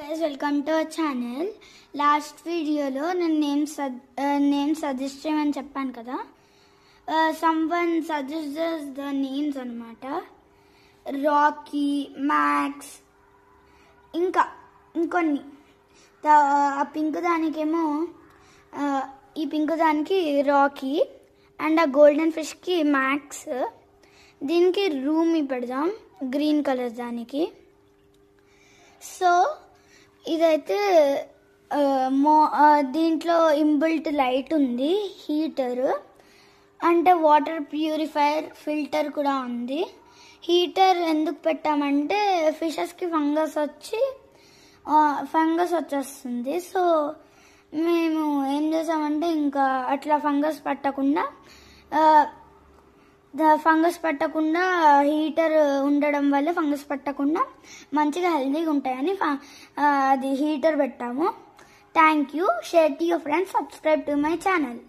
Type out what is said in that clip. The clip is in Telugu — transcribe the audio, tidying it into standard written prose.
Guys, welcome to our channel. Last video lo name suggest cheyamani cheppanu kada. Someone suggested the names anamata. Rocky, Max, inkonni ఆ పింక్ దానికేమో ఈ పింక్ దానికి రాకీ అండ్ ఆ గోల్డెన్ ఫిష్కి మ్యాక్స్. దీనికి రూమీ పెడదాం గ్రీన్ కలర్ దానికి. సో ఇదైతే దీంట్లో ఇన్బిల్ట్ లైట్ ఉంది, హీటర్ అంటే వాటర్ ప్యూరిఫైయర్ ఫిల్టర్ కూడా ఉంది. హీటర్ ఎందుకు పెట్టామంటే ఫిషెస్కి ఫంగస్ వచ్చేస్తుంది. సో మేము ఏం చేసామంటే ఇంకా అట్లా ఫంగస్ పట్టకుండా హీటర్ ఉండడం వల్ల ఫంగస్ పట్టకుండా మంచిగా హెల్తీగా ఉంటాయని అది హీటర్ పెట్టాము. Thank you. Share to your friends, subscribe to my channel.